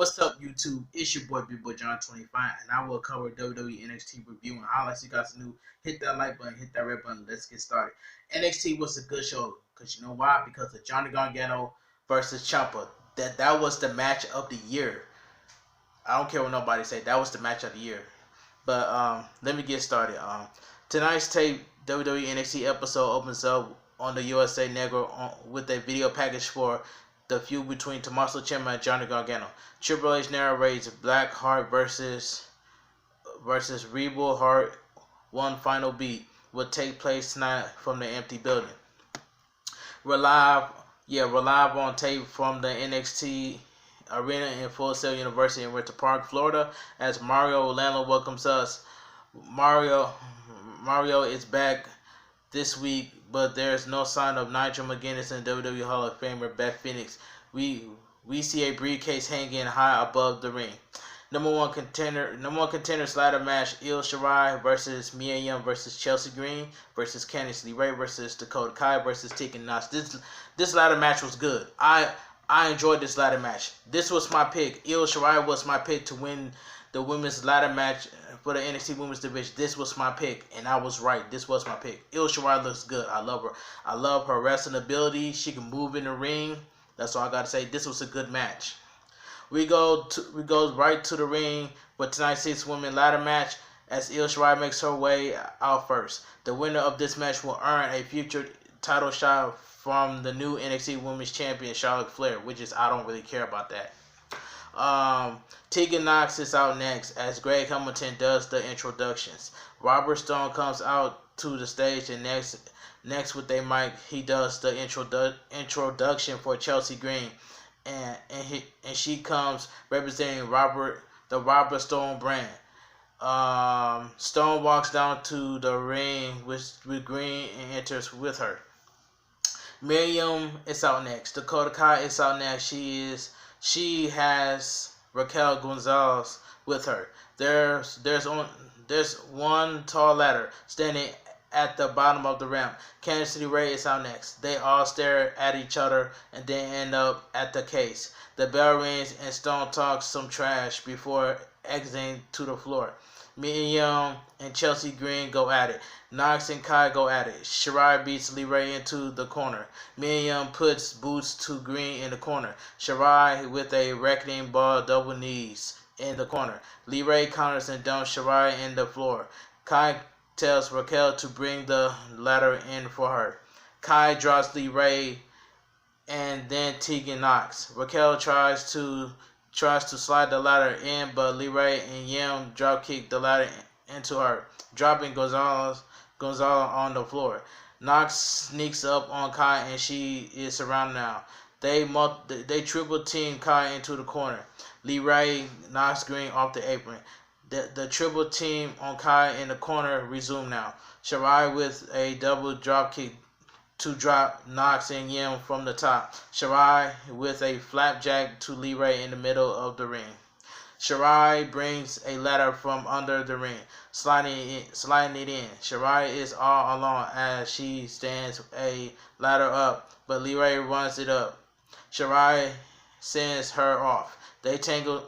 What's up, YouTube? It's your boy, Big Boy John 25, and I will cover WWE NXT review and highlights. You guys new, hit that like button, hit that red button. Let's get started. NXT was a good show because you know why? Because of Johnny Gargano versus Ciampa. That was the match of the year. I don't care what nobody say. That was the match of the year. But let me get started. Tonight's tape WWE NXT episode opens up on the USA Network with a video package for the feud between Tommaso Ciampa and Johnny Gargano. Triple H narrates Black Heart versus Rebel Heart. One final beat will take place tonight from the empty building. We're live on tape from the NXT Arena in Full Sail University in Winter Park, Florida, as Mario Orlando welcomes us. Mario is back this week, but there's no sign of Nigel McGuinness and WWE Hall of Famer Beth Phoenix. We see a briefcase hanging high above the ring. Number one contender ladder match: Io Shirai versus Mia Yim versus Chelsea Green versus Candice LeRae versus Dakota Kai versus Tegan Knox. This ladder match was good. I enjoyed this ladder match. This was my pick. Io Shirai was my pick to win the women's ladder match for the NXT Women's Division. This was my pick, and I was right. This was my pick. Io Shirai looks good. I love her. I love her wrestling ability. She can move in the ring. That's all I gotta say. This was a good match. We go right to the ring for tonight's 6-woman ladder match as Io Shirai makes her way out first. The winner of this match will earn a future title shot from the new NXT Women's Champion Charlotte Flair, which is I don't really care about that. Tegan Knox is out next as Greg Hamilton does the introductions. Robert Stone comes out to the stage and next with a mic he does the introduction for Chelsea Green, and she comes representing the Robert Stone brand. Stone walks down to the ring with Green and enters with her. Miriam is out next. Dakota Kai is out next. She has Raquel Gonzalez with her. There's one tall ladder standing at the bottom of the ramp. Candice LeRae is out next. They all stare at each other and then end up at the case. The bell rings and Stone talks some trash before exiting to the floor. Miriam and Chelsea Green go at it. Knox and Kai go at it. Shirai beats LeRae into the corner. Miriam puts boots to Green in the corner. Shirai with a wrecking ball double knees in the corner. LeRae counters and dumps Shirai in the floor. Kai tells Raquel to bring the ladder in for her. Kai drops LeRae and then Tegan Knox. Raquel tries to slide the ladder in, but LeRae and Yim drop kick the ladder into her, dropping Gonzalez on the floor. Knox sneaks up on Kai and she is surrounded now. They triple team Kai into the corner. LeRae knocks Green off the apron. The triple team on Kai in the corner resume now. Shirai with a double drop kick to drop Knox and Yim from the top. Shirai with a flapjack to LeRae in the middle of the ring. Shirai brings a ladder from under the ring, sliding it in. Shirai is all alone as she stands a ladder up, but LeRae runs it up. Shirai sends her off. They tangle.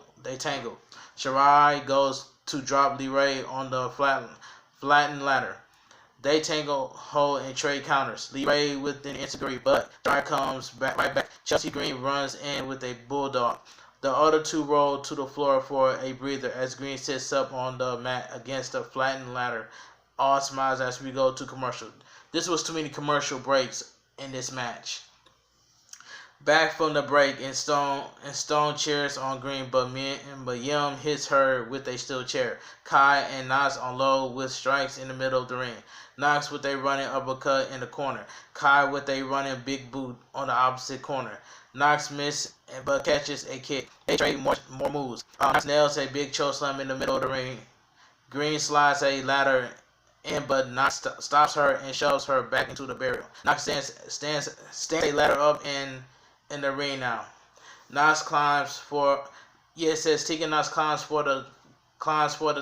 Shirai goes to drop LeRae on the flattened ladder. They tangle, hold, and trade counters. LeRae with an insecurity, but Shirai comes right back. Chelsea Green runs in with a bulldog. The other two roll to the floor for a breather as Green sits up on the mat against the flattened ladder. All smiles as we go to commercial. This was too many commercial breaks in this match. Back from the break, and Stone cheers on Green, but Yim hits her with a steel chair. Kai and Knox on low with strikes in the middle of the ring. Knox with a running uppercut in the corner. Kai with a running big boot on the opposite corner. Knox misses but catches a kick. They trade more moves. Knox nails a big chokeslam in the middle of the ring. Green slides a ladder in, but Knox stops her and shoves her back into the barrel. Knox stands a ladder up in the ring now. Knox climbs for it says Tegan Knox climbs for the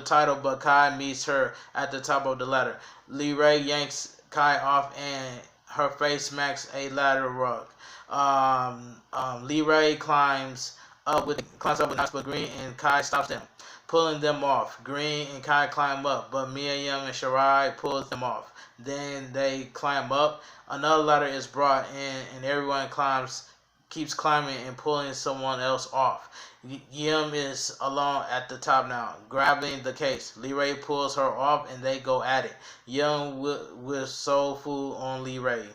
title, but Kai meets her at the top of the ladder. LeRae yanks Kai off and her face smacks a ladder rug. LeRae climbs with Knox, but Green and Kai stops them, pulling them off. Green and Kai climb up, but Miriam and Shirai pulls them off. Then they climb up. Another ladder is brought in, and everyone keeps climbing and pulling someone else off. Yim is alone at the top now, grabbing the case. Lee Ray pulls her off, and they go at it. Yim with soul food on Lee Ray.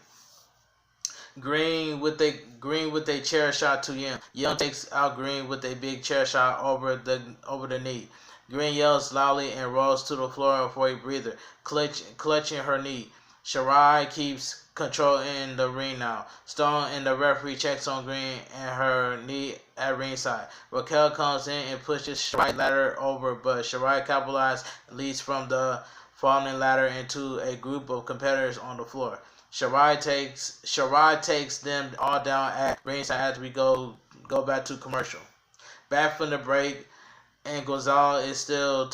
Green with a chair shot to Yim. Yim takes out Green with a big chair shot over the knee. Green yells loudly and rolls to the floor for a breather, clutching her knee. Shirai keeps control in the ring now. Stone and the referee checks on Green and her knee at ringside. Raquel comes in and pushes Shirai ladder over, but Shirai capitalizes, leads from the falling ladder into a group of competitors on the floor. Shirai takes them all down at ringside as we go back to commercial. Back from the break, and Gonzalez is still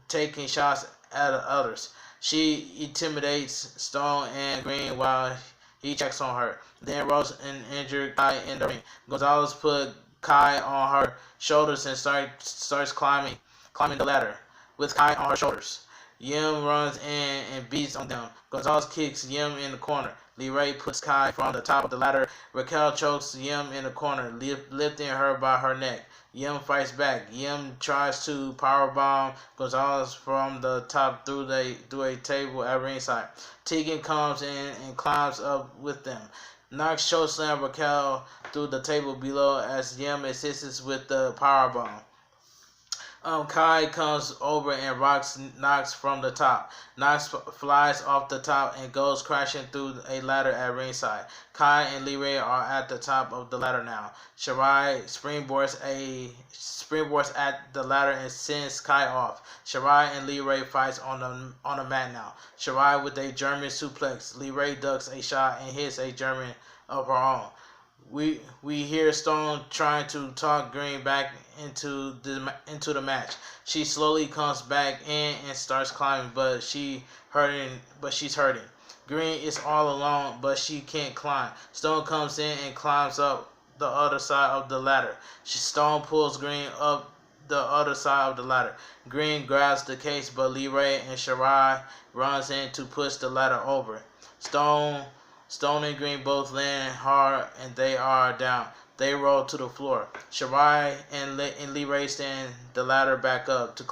taking shots at others. She intimidates Stone and Green while he checks on her. Then rolls an injured Kai in the ring. Gonzalez put Kai on her shoulders and starts climbing the ladder with Kai on her shoulders. Yim runs in and beats on them. Gonzalez kicks Yim in the corner. Lee Ray puts Kai from the top of the ladder. Raquel chokes Yim in the corner, lifting her by her neck. Yim fights back. Yim tries to powerbomb Gonzalez from the top through a table at ringside. Tegan comes in and climbs up with them. Knox chokeslam Raquel through the table below as Yim assists with the powerbomb. Kai comes over and rocks Knox from the top. Knox flies off the top and goes crashing through a ladder at ringside. Kai and Lee Ray are at the top of the ladder now. Shirai springboards at the ladder and sends Kai off. Shirai and Lee Ray fights on the mat now. Shirai with a German suplex. Lee Ray ducks a shot and hits a German of her own. We hear Stone trying to talk Green back into the match. She slowly comes back in and starts climbing, but she's hurting. Green is all alone, but she can't climb. Stone comes in and climbs up the other side of the ladder. Stone pulls Green up the other side of the ladder. Green grabs the case, but Lee Ray and Shirai runs in to push the ladder over. Stone and Green both land hard and they are down. They roll to the floor. Shirai and Lee Ray stand the ladder back up and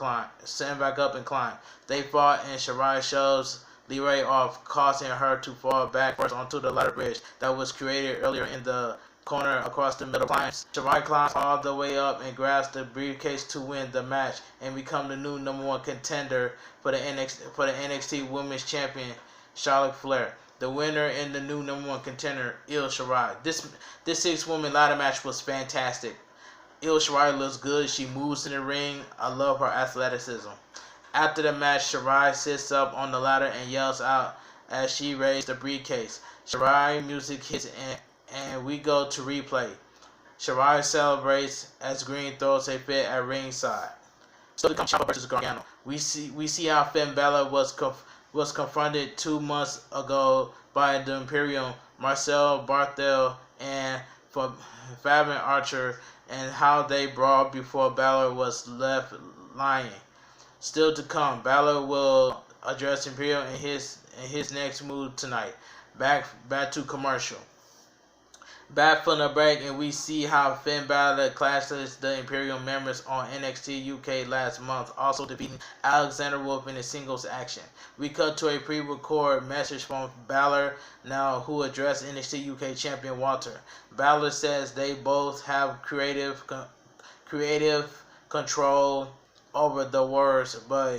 climb. They fought and Shirai shoves Lee Ray off, causing her to fall backwards onto the ladder bridge that was created earlier in the corner across the middle. Shirai climbs all the way up and grabs the briefcase to win the match and become the new #1 contender for the NXT Women's Champion, Charlotte Flair. The winner and the new #1 contender, Io Shirai. This 6-woman ladder match was fantastic. Io Shirai looks good. She moves in the ring. I love her athleticism. After the match, Shirai sits up on the ladder and yells out as she raises the briefcase. Shirai music hits and we go to replay. Shirai celebrates as Green throws a fit at ringside. So it comes Ciampa versus Gargano. We see how Finn Balor was confronted 2 months ago by the Imperium, Marcel Barthel and Fabian Archer, and how they brawled before Balor was left lying. Still to come, Balor will address Imperium in his next move tonight. Back to commercial. Back from the break, and we see how Finn Balor clashes the Imperium members on NXT UK last month, also defeating Alexander Wolf in a singles action. We cut to a pre-recorded message from Balor now, who addressed NXT UK champion Walter. Balor says they both have creative control over the words, but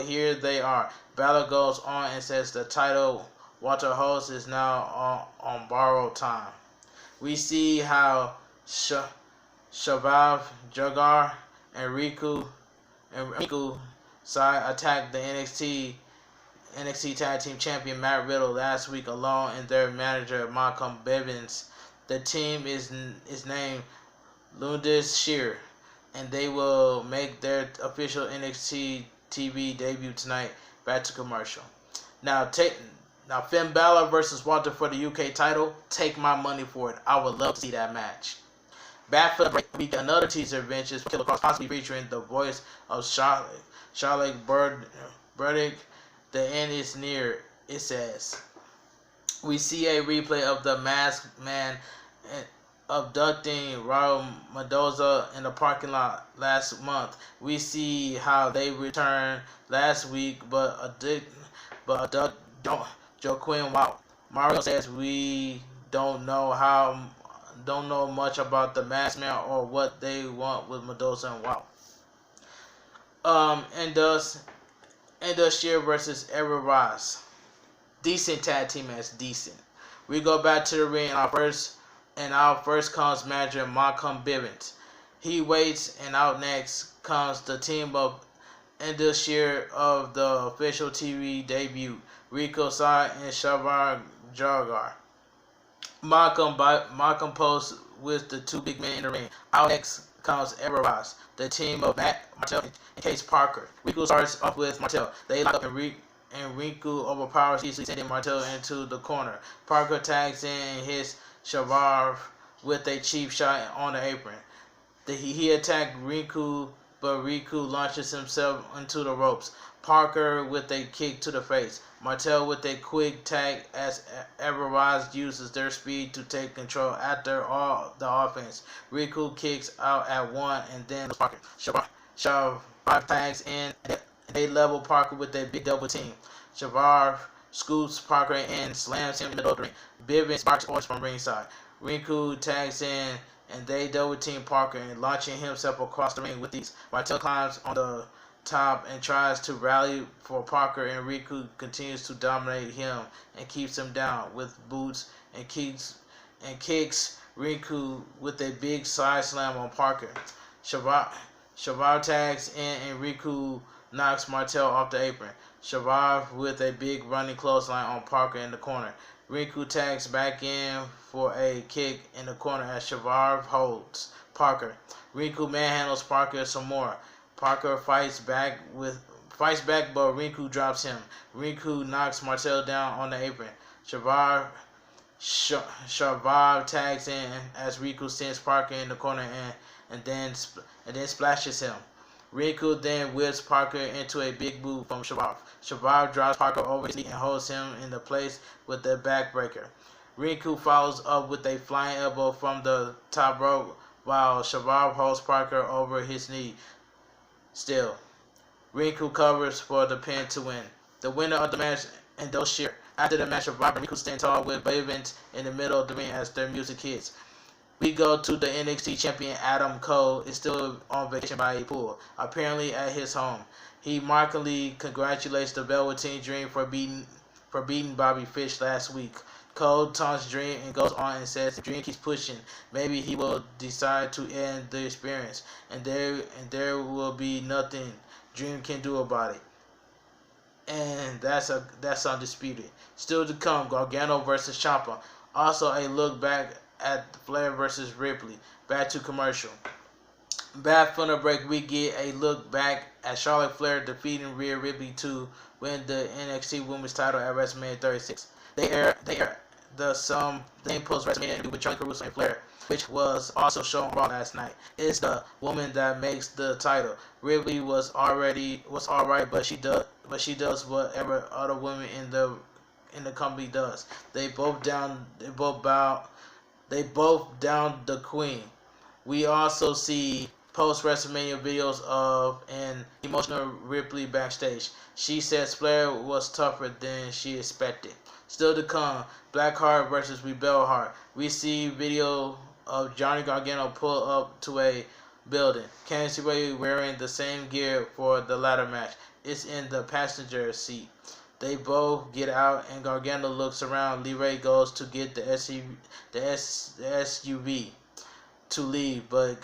here they are. Balor goes on and says the title Walter holds is now on borrowed time. We see how Shavav Jagar and Riku Sai attacked the NXT Tag Team Champion Matt Riddle last week alone and their manager Malcolm Bivens. The team is named Lundis Shear, and they will make their official NXT TV debut tonight. Back to commercial. Now Finn Balor versus Walter for the UK title. Take my money for it. I would love to see that match. Back for the break, we get another teaser adventures for Killer Cross, possibly featuring the voice of Charlotte Burdick. The end is near, it says. We see a replay of the masked man abducting Raul Mendoza in the parking lot last month. We see how they returned last week, but abduct Joaquin Wow. Mario says we don't know much about the masked man or what they want with Mendoza and Wow. And Shear versus Everett Ross. Decent tag team match, decent. We go back to the ring and our first comes manager Malcolm Bivens. He waits, and out next comes the team of Shear of the official TV debut, Rico Sai and Shavar Jagar. Malcolm posts with the two big men in the ring. Out next comes Everett Ross, the team of Matt Martel and Case Parker. Rico starts off with Martel. They lock up and Riku overpowers easily, sending Martel into the corner. Parker tags in and hits Shavar with a cheap shot on the apron. He attacked Riku, but Riku launches himself into the ropes. Parker with a kick to the face. Martel with a quick tag as Everrise uses their speed to take control after all the offense. Riku kicks out at one and then Parker. Shavar tags in and they level Parker with a big double team. Shavar scoops Parker and slams him in the middle of the ring. Bivens barks orders from ringside. Riku tags in and they double team Parker and launching himself across the ring with these. Martel climbs on the top and tries to rally for Parker, and Riku continues to dominate him and keeps him down with boots and kicks Riku with a big side slam on Parker. Shavar tags in and Riku knocks Martel off the apron. Shavar with a big running clothesline on Parker in the corner. Riku tags back in for a kick in the corner as Shavar holds Parker. Riku manhandles Parker some more. Parker fights back, but Riku drops him. Riku knocks Martel down on the apron. Shavar tags in as Riku sends Parker in the corner and then splashes him. Riku then whips Parker into a big boot from Shavar. Shavar drops Parker over his knee and holds him in the place with the backbreaker. Riku follows up with a flying elbow from the top rope while Shavar holds Parker over his knee. Still, Riku covers for the pin to win. The winner of the match, Endo Shear. After the match, Shavar and Riku stand tall with Bivens in the middle of the ring as their music hits. We go to the NXT champion Adam Cole is still on vacation by a pool, apparently at his home. He mockingly congratulates the Velveteen Dream for beating Bobby Fish last week. Cole taunts Dream and goes on and says if Dream keeps pushing, maybe he will decide to end the experience, and there will be nothing Dream can do about it. And that's undisputed. Still to come, Gargano versus Ciampa. Also a look back at Flair versus Ripley. Back to commercial. Back from the break, we get a look back at Charlotte Flair defeating Rhea Ripley to win the NXT Women's title at WrestleMania 36. They air the post WrestleMania interview with Charlie Caruso and Flair, which was also shown on Raw last night. It's the woman that makes the title. Ripley was alright, but she does whatever other women in the company does. They both down the queen. We also see post-WrestleMania videos of an emotional Ripley backstage. She says Flair was tougher than she expected. Still to come, Blackheart versus Rebel Heart. We see video of Johnny Gargano pull up to a building. Candice LeRae wearing the same gear for the ladder match. It's in the passenger seat. They both get out and Gargano looks around. LeRae goes to get the SUV to leave, but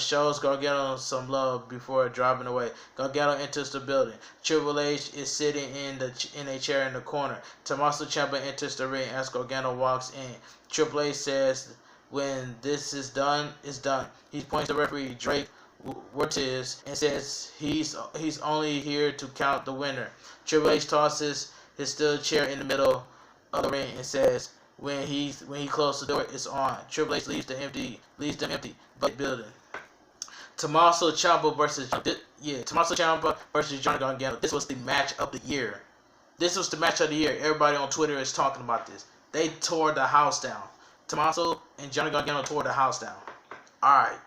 shows Gargano some love before driving away. Gargano enters the building. Triple H is sitting in a chair in the corner. Tommaso Ciampa enters the ring as Gargano walks in. Triple H says, "When this is done, it's done." He points to referee Drake Ortiz and says he's only here to count the winner. Triple H tosses his steel chair in the middle of the ring and says, when he closed the door, it's on. Triple H leaves them empty but building. Tommaso Ciampa versus Johnny Gargano. This was the match of the year. Everybody on Twitter is talking about this. They tore the house down. Tommaso and Johnny Gargano tore the house down. Alright.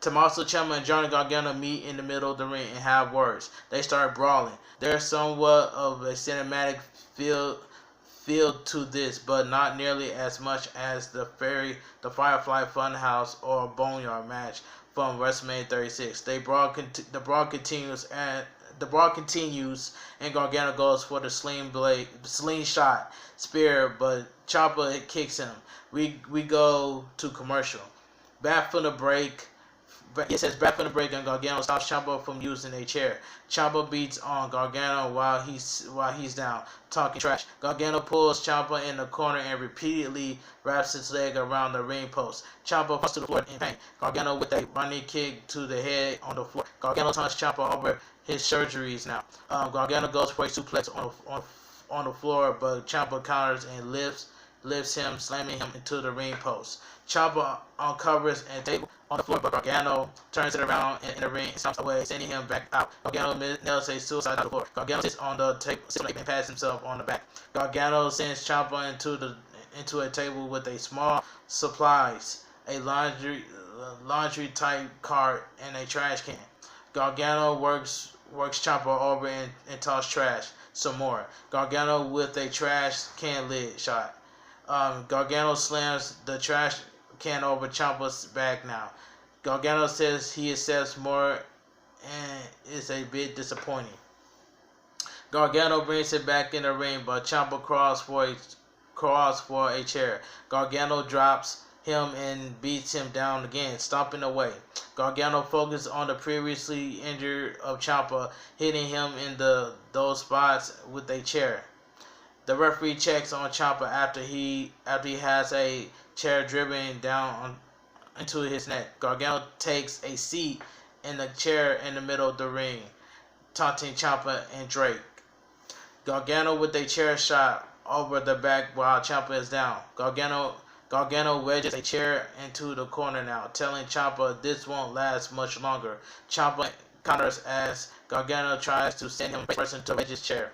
Tommaso Ciampa and Johnny Gargano meet in the middle of the ring and have words. They start brawling. There's somewhat of a cinematic feel to this, but not nearly as much as the Firefly Funhouse or Boneyard match from WrestleMania 36. The brawl continues, and Gargano goes for the slingshot spear, but Ciampa kicks him. We go to commercial. Back from the break. It says back from the break, and Gargano stops Ciampa from using a chair. Ciampa beats on Gargano while he's down, talking trash. Gargano pulls Ciampa in the corner and repeatedly wraps his leg around the ring post. Ciampa falls to the floor in pain. Gargano with a running kick to the head on the floor. Gargano turns Ciampa over his surgeries now. Gargano goes for a suplex on the floor, but Ciampa counters and lifts him, slamming him into the ring post. Ciampa uncovers a table on the floor, but Gargano turns it around in the ring and stomps away, sending him back out. Gargano nails a suicide on the floor. Gargano sits on the table and pats himself on the back. Gargano sends Ciampa into a table with a small supplies, a laundry type cart, and a trash can. Gargano works Ciampa over and tosses trash some more. Gargano with a trash can lid shot. Gargano slams the trash can over Ciampa's back now. Gargano says he accepts more and is a bit disappointing. Gargano brings it back in the ring, but Ciampa crawls for a chair. Gargano drops him and beats him down again, stomping away. Gargano focuses on the previously injured of Ciampa, hitting him in those spots with a chair. The referee checks on Ciampa after he has a chair driven down into his neck. Gargano takes a seat in the chair in the middle of the ring, taunting Ciampa and Drake. Gargano with a chair shot over the back while Ciampa is down. Gargano wedges a chair into the corner now, telling Ciampa this won't last much longer. Ciampa counters as Gargano tries to send him face into Wedge's chair.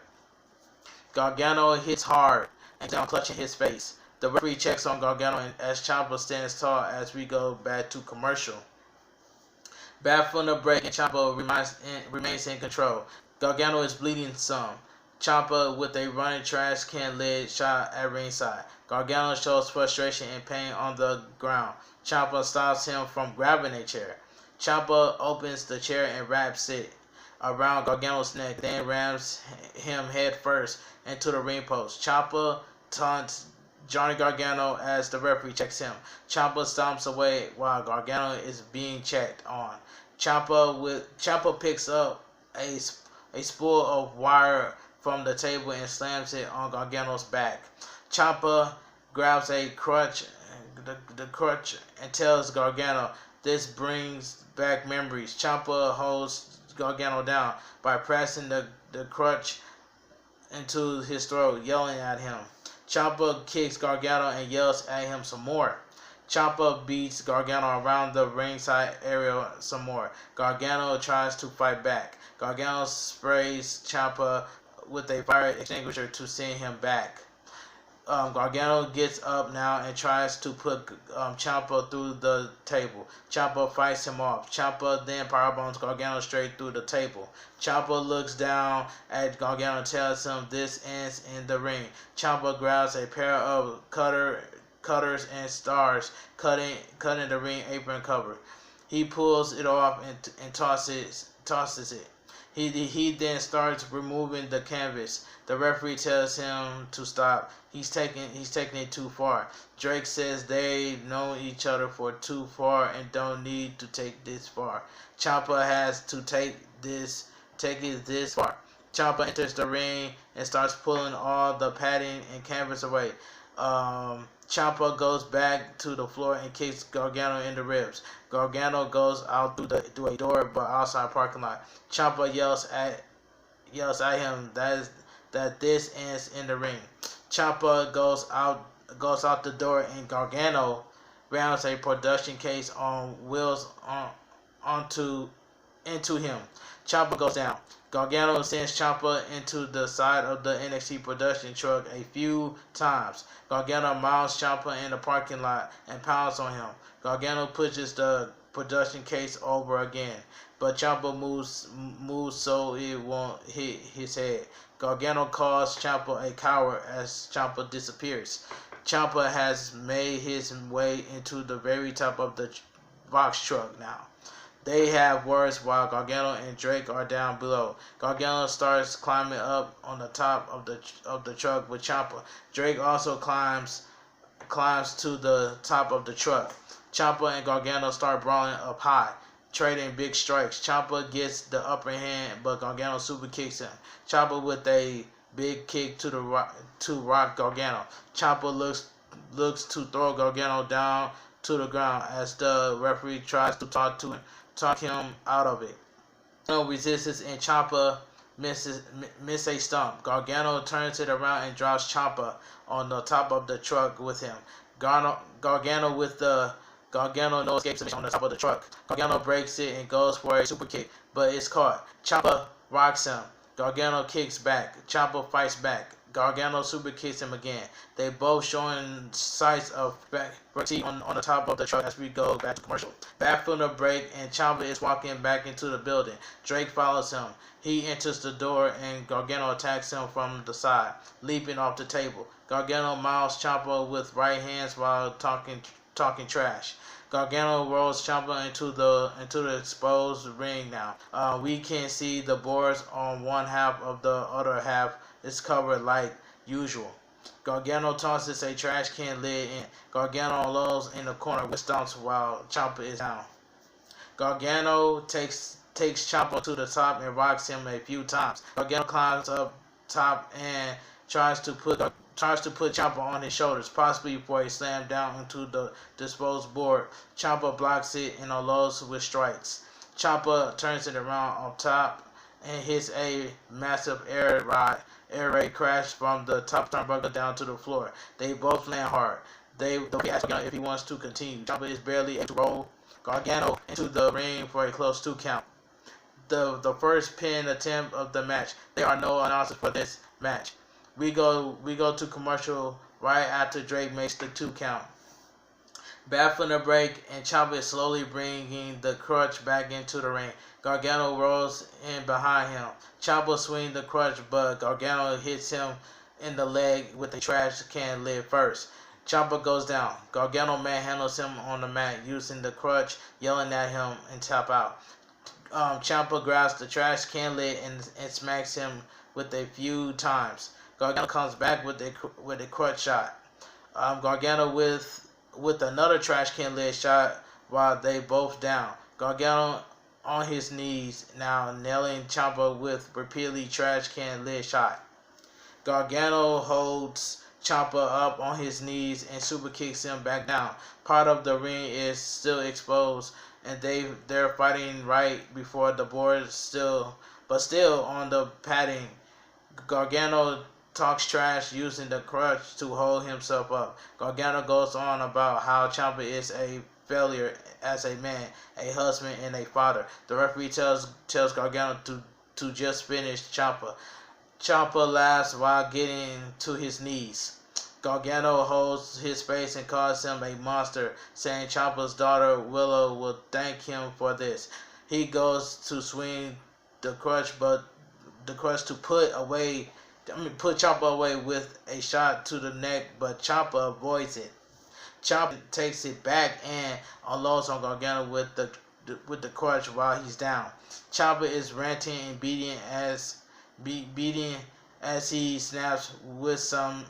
Gargano hits hard and down, clutching his face. The referee checks on Gargano as Ciampa stands tall as we go back to commercial. Back from the break, and Ciampa remains in control. Gargano is bleeding some. Ciampa with a running trash can lid shot at ringside. Gargano shows frustration and pain on the ground. Ciampa stops him from grabbing a chair. Ciampa opens the chair and wraps it around Gargano's neck, then rams him head first into the ring post. Ciampa taunts Johnny Gargano as the referee checks him. Ciampa stomps away while Gargano is being checked on. Ciampa picks up a spool of wire from the table and slams it on Gargano's back. Ciampa grabs a crutch, and tells Gargano this brings back memories. Ciampa holds Gargano down by pressing the crutch into his throat, yelling at him. Ciampa kicks Gargano and yells at him some more. Ciampa beats Gargano around the ringside area some more. Gargano tries to fight back. Gargano sprays Ciampa with a fire extinguisher to send him back. Gargano gets up now and tries to put Ciampa through the table. Ciampa fights him off. Ciampa then powerbombs Gargano straight through the table. Ciampa looks down at Gargano and tells him this ends in the ring. Ciampa grabs a pair of cutters and stars, cutting the ring apron cover. He pulls it off and tosses it. He then starts removing the canvas. The referee tells him to stop. He's taking it too far. Drake says they've known each other for too far and don't need to take this far. Ciampa has to take it this far. Ciampa enters the ring and starts pulling all the padding and canvas away. Ciampa goes back to the floor and kicks Gargano in the ribs. Gargano goes out through a door but outside parking lot. Ciampa yells at him that this ends in the ring. Ciampa goes goes out the door, and Gargano rams a production case on wheels onto into him. Ciampa goes down. Gargano sends Ciampa into the side of the NXT production truck a few times. Gargano mounts Ciampa in the parking lot and pounds on him. Gargano pushes the production case over again, but Ciampa moves so it won't hit his head. Gargano calls Ciampa a coward as Ciampa disappears. Ciampa has made his way into the very top of the box truck now. They have words while Gargano and Drake are down below. Gargano starts climbing up on the top of the truck with Ciampa. Drake also climbs to the top of the truck. Ciampa and Gargano start brawling up high, trading big strikes. Ciampa gets the upper hand, but Gargano super kicks him. Ciampa with a big kick to rock Gargano. Ciampa looks to throw Gargano down to the ground as the referee tries to talk him out of it. Gargano resists and Ciampa misses a stump. Gargano turns it around and drops Ciampa on the top of the truck with him. Gargano no escape on the top of the truck. Gargano breaks it and goes for a super kick, but it's caught. Ciampa rocks him. Gargano kicks back. Ciampa fights back. Gargano super kicks him again. They both showing sights of back on the top of the truck as we go back to commercial. Back from the break, and Ciampa is walking back into the building. Drake follows him. He enters the door and Gargano attacks him from the side, leaping off the table. Gargano mounts Ciampa with right hands while talking trash. Gargano rolls Ciampa into the exposed ring now. We can see the boards on one half of the other half is covered like usual. Gargano tosses a trash can lid in. Gargano lows in the corner with stomps while Ciampa is down. Gargano takes Ciampa to the top and rocks him a few times. Gargano climbs up top and tries to put Ciampa on his shoulders, possibly for a slam down into the disposed board. Ciampa blocks it and unloads with strikes. Ciampa turns it around on top and hits a massive air raid crash from the top turnbuckle down to the floor. They both land hard. They ask Gargano if he wants to continue. Ciampa is barely able to roll Gargano into the ring for a close 2 count. The first pin attempt of the match. There are no announcers for this match. We go to commercial right after Drake makes the 2 count. Back from the break, and Ciampa is slowly bringing the crutch back into the ring. Gargano rolls in behind him. Ciampa swings the crutch, but Gargano hits him in the leg with a trash can lid first. Ciampa goes down. Gargano manhandles him on the mat using the crutch, yelling at him and tap out. Ciampa grabs the trash can lid and smacks him with a few times. Gargano comes back with a crutch shot. Gargano with another trash can lid shot while they both down. Gargano on his knees now, nailing Ciampa with repeatedly trash can lid shot. Gargano holds Ciampa up on his knees and super kicks him back down. Part of the ring is still exposed, and they're fighting right before the board still on the padding. Gargano talks trash using the crutch to hold himself up. Gargano goes on about how Ciampa is a failure as a man, a husband, and a father. The referee tells Gargano to just finish Ciampa. Ciampa laughs while getting to his knees. Gargano holds his face and calls him a monster, saying Ciampa's daughter Willow will thank him for this. He goes to swing the crutch, but the crutch to put Ciampa away with a shot to the neck, but Ciampa avoids it. Ciampa takes it back and unloads on Gargano with the crutch while he's down. Ciampa is ranting and beating as he snaps with some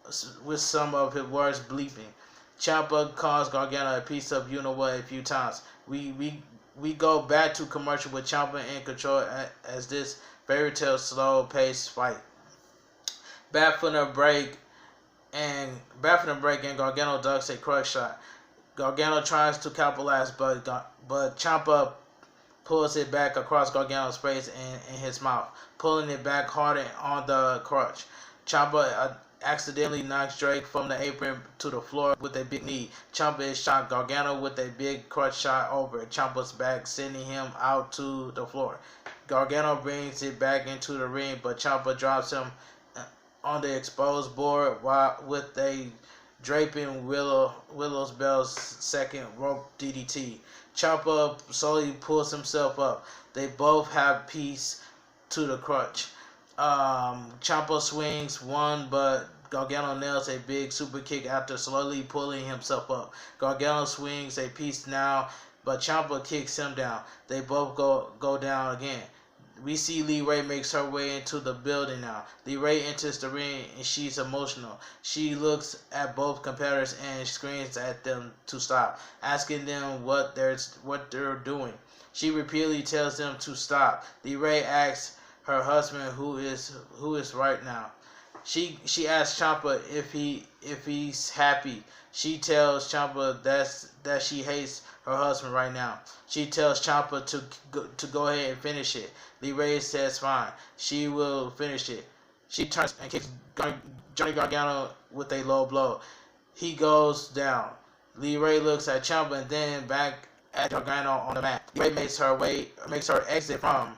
of his words bleeping. Ciampa calls Gargano a piece of you-know-what a few times. We go back to commercial with Ciampa in control as this fairy tale slow-paced fight. Back from the break, and Gargano ducks a crutch shot. Gargano tries to capitalize, but Ciampa pulls it back across Gargano's face and his mouth, pulling it back harder on the crutch. Ciampa accidentally knocks Drake from the apron to the floor with a big knee. Ciampa is shot. Gargano with a big crutch shot over Ciampa's back, sending him out to the floor. Gargano brings it back into the ring, but Ciampa drops him on the exposed board with a draping Willow's Bell's second rope DDT. Ciampa slowly pulls himself up. They both have peace to the crutch. Ciampa swings one, but Gargano nails a big super kick after slowly pulling himself up. Gargano swings a piece now, but Ciampa kicks him down. They both go down again. We see Lee Ray makes her way into the building now. Lee Ray enters the ring and she's emotional. She looks at both competitors and screams at them to stop, asking them what they're doing. She repeatedly tells them to stop. Lee Ray asks her husband who is right now. She asks Ciampa if he's happy. She tells Ciampa that she hates her husband right now. She tells Ciampa to go ahead and finish it. Lee Ray says fine. She will finish it. She turns and kicks Johnny Gargano with a low blow. He goes down. Lee Ray looks at Ciampa and then back at Gargano on the mat. Lee Ray makes her exit from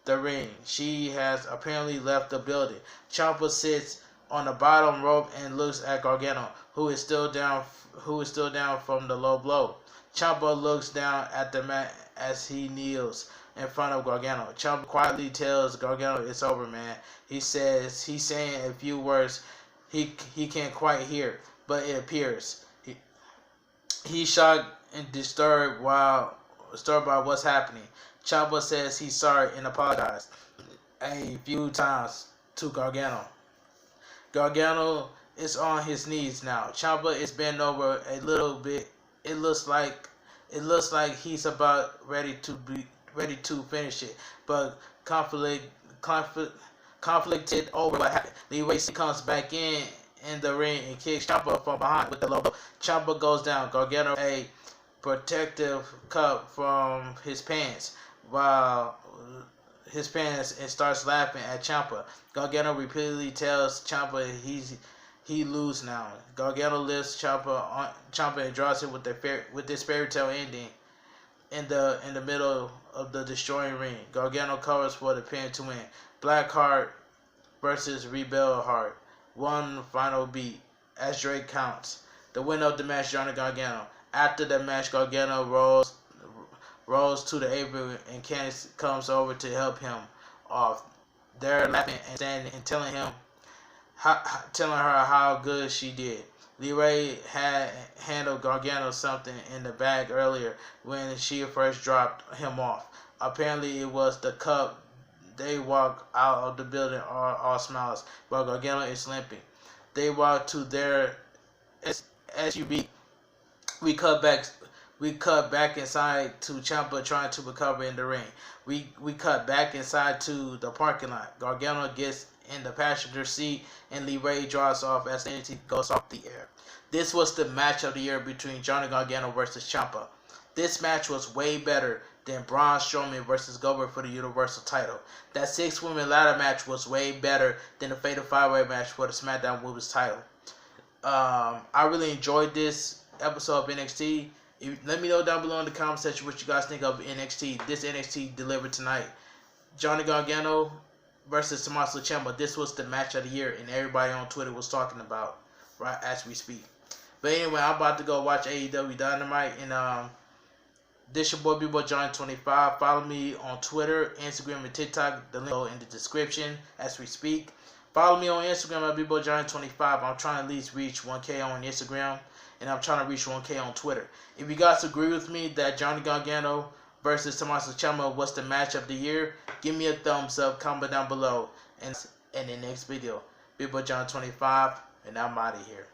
the ring. She has apparently left the building. Ciampa sits on the bottom rope and looks at Gargano, who is still down from the low blow. Ciampa looks down at the mat as he kneels in front of Gargano. Ciampa quietly tells Gargano it's over, man. He's saying a few words he can't quite hear, but it appears he's shocked and disturbed by what's happening. Ciampa says he's sorry and apologized a few times to Gargano. Gargano is on his knees now. Ciampa is bent over a little bit. It looks like he's about ready to finish it, but conflicted over what happened. Lee Ray comes back in the ring and kicks Ciampa from behind with the low blow. Ciampa goes down. Gargano a protective cup from his pants and starts laughing at Ciampa. Gargano repeatedly tells Ciampa he lose now. Gargano lifts Ciampa and draws him with this fairy tale ending in the middle of the destroying ring. Gargano covers for the pin to win. Blackheart versus Rebel Heart. One final beat as Drake counts. The winner of the match, Johnny Gargano. After the match, Gargano rolls to the apron and Candice comes over to help him off. They're laughing and standing and telling her how good she did. Lee Ray had handled Gargano something in the bag earlier when she first dropped him off. Apparently it was the cup. They walk out of the building all smiles, but Gargano is limping. They walk to their SUV. We cut back inside to Ciampa trying to recover in the ring. We cut back inside to the parking lot. Gargano gets in the passenger seat and Lee Ray drives off as the entity goes off the air. This was the match of the year between Johnny Gargano versus Ciampa. This match was way better than Braun Strowman versus Goldberg for the Universal title. That 6-woman ladder match was way better than the Fatal 5-Way match for the SmackDown Women's title. I really enjoyed this episode of NXT. Let me know down below in the comment section what you guys think of NXT. This NXT delivered tonight. Johnny Gargano versus Tommaso Ciampa. This was the match of the year, and everybody on Twitter was talking about right as we speak. But anyway, I'm about to go watch AEW Dynamite, and this your boy B-Boy Johnny 25. Follow me on Twitter, Instagram, and TikTok. The link in the description as we speak. Follow me on Instagram at B-Boy Johnny 25. I'm trying to at least reach 1K on Instagram, and I'm trying to reach 1K on Twitter. If you guys agree with me that Johnny Gargano versus Tommaso Ciampa was the match of the year, give me a thumbs up, comment down below, and in the next video. B-Boy Johnny 25, and I'm out of here.